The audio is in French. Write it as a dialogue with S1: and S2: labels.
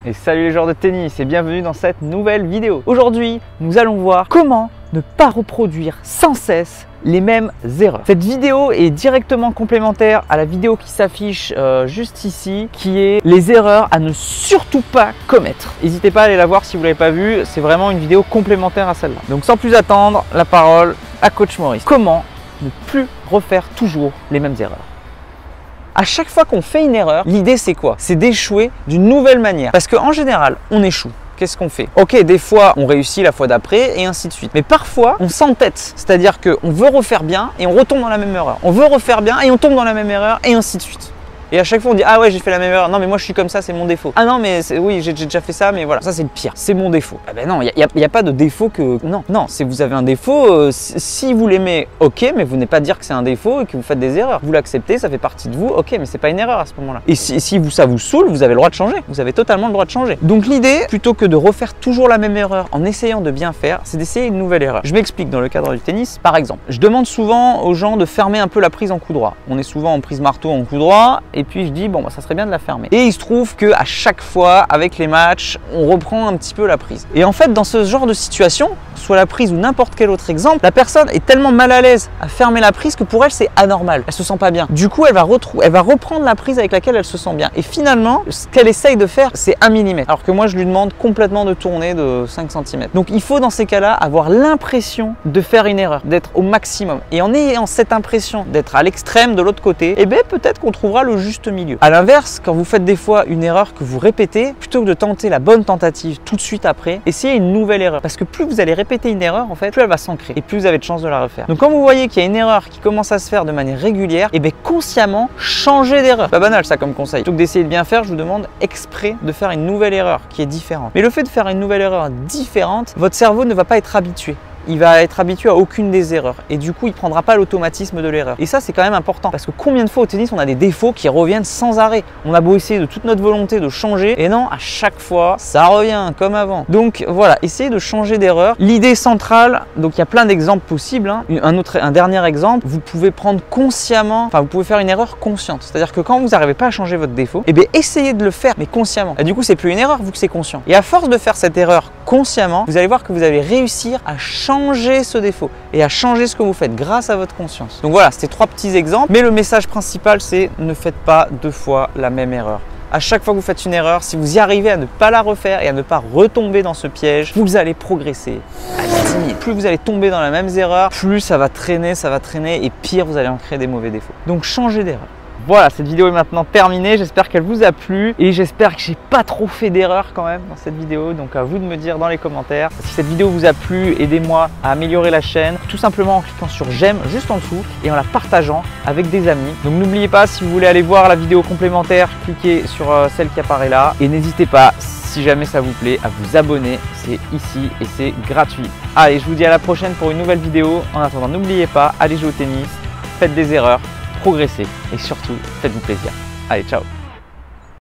S1: Et salut les joueurs de tennis et bienvenue dans cette nouvelle vidéo. Aujourd'hui, nous allons voir comment ne pas reproduire sans cesse les mêmes erreurs. Cette vidéo est directement complémentaire à la vidéo qui s'affiche juste ici, qui est les erreurs à ne surtout pas commettre. N'hésitez pas à aller la voir si vous ne l'avez pas vue, c'est vraiment une vidéo complémentaire à celle-là. Donc sans plus attendre, la parole à Coach Maurice. Comment ne plus refaire toujours les mêmes erreurs? À chaque fois qu'on fait une erreur, l'idée c'est quoi? C'est d'échouer d'une nouvelle manière. Parce qu'en général, on échoue. Qu'est-ce qu'on fait? Ok, des fois on réussit la fois d'après et ainsi de suite. Mais parfois on s'entête, c'est-à-dire qu'on veut refaire bien et on retombe dans la même erreur. On veut refaire bien et on tombe dans la même erreur et ainsi de suite. Et à chaque fois on dit ah ouais j'ai fait la même erreur, non mais moi je suis comme ça, c'est mon défaut. Ah non mais oui j'ai déjà fait ça mais voilà, ça c'est le pire, c'est mon défaut. Ah ben non, il n'y a pas de défaut que... Non, si vous avez un défaut, si vous l'aimez, ok, mais vous n'êtes pas dire que c'est un défaut et que vous faites des erreurs. Vous l'acceptez, ça fait partie de vous, ok, mais c'est pas une erreur à ce moment-là. Et si ça vous saoule, vous avez le droit de changer, vous avez totalement le droit de changer. Donc l'idée, plutôt que de refaire toujours la même erreur en essayant de bien faire, c'est d'essayer une nouvelle erreur. Je m'explique dans le cadre du tennis, par exemple. Je demande souvent aux gens de fermer un peu la prise en coup droit. On est souvent en prise marteau en coup droit et puis je dis bon bah, ça serait bien de la fermer. Et il se trouve que à chaque fois avec les matchs, on reprend un petit peu la prise. Et en fait dans ce genre de situation, soit la prise ou n'importe quel autre exemple, la personne est tellement mal à l'aise à fermer la prise que pour elle c'est anormal. Elle se sent pas bien. Du coup elle va reprendre la prise avec laquelle elle se sent bien. Et finalement ce qu'elle essaye de faire c'est 1 mm. Alors que moi je lui demande complètement de tourner de 5 cm. Donc il faut dans ces cas-là avoir l'impression de faire une erreur, d'être au maximum. Et en ayant cette impression d'être à l'extrême de l'autre côté, eh bien peut-être qu'on trouvera le juste milieu. À l'inverse, quand vous faites des fois une erreur que vous répétez, plutôt que de tenter la bonne tentative tout de suite après, essayez une nouvelle erreur. Parce que plus vous allez répéter une erreur, en fait, plus elle va s'ancrer et plus vous avez de chances de la refaire. Donc quand vous voyez qu'il y a une erreur qui commence à se faire de manière régulière, et bien consciemment, changez d'erreur. Pas banal ça comme conseil. Plutôt que d'essayer de bien faire, je vous demande exprès de faire une nouvelle erreur qui est différente. Mais le fait de faire une nouvelle erreur différente, votre cerveau ne va pas être habitué. Il va être habitué à aucune des erreurs et du coup il ne prendra pas l'automatisme de l'erreur. Et ça c'est quand même important parce que combien de fois au tennis on a des défauts qui reviennent sans arrêt. On a beau essayer de toute notre volonté de changer et non, à chaque fois ça revient comme avant. Donc voilà, essayez de changer d'erreur. L'idée centrale, donc il y a plein d'exemples possibles, hein. Un dernier exemple, vous pouvez prendre consciemment, enfin vous pouvez faire une erreur consciente. C'est-à-dire que quand vous n'arrivez pas à changer votre défaut, et bien essayez de le faire mais consciemment. Et du coup c'est plus une erreur vu que c'est conscient. Et à force de faire cette erreur consciemment, vous allez voir que vous allez réussir à changer ce défaut et à changer ce que vous faites grâce à votre conscience. Donc voilà, c'était 3 petits exemples, mais le message principal c'est ne faites pas 2 fois la même erreur. À chaque fois que vous faites une erreur, si vous y arrivez à ne pas la refaire et à ne pas retomber dans ce piège, vous allez progresser à 10 000. Plus vous allez tomber dans la même erreur, plus ça va traîner et pire vous allez en créer des mauvais défauts. Donc changez d'erreur. Voilà, cette vidéo est maintenant terminée, j'espère qu'elle vous a plu et j'espère que j'ai pas trop fait d'erreurs quand même dans cette vidéo, donc à vous de me dire dans les commentaires. Si cette vidéo vous a plu, aidez-moi à améliorer la chaîne, tout simplement en cliquant sur j'aime juste en dessous et en la partageant avec des amis. Donc n'oubliez pas, si vous voulez aller voir la vidéo complémentaire, cliquez sur celle qui apparaît là et n'hésitez pas, si jamais ça vous plaît, à vous abonner, c'est ici et c'est gratuit. Allez, je vous dis à la prochaine pour une nouvelle vidéo. En attendant, n'oubliez pas, allez jouer au tennis, faites des erreurs, progressez et surtout, faites-vous plaisir. Allez, ciao!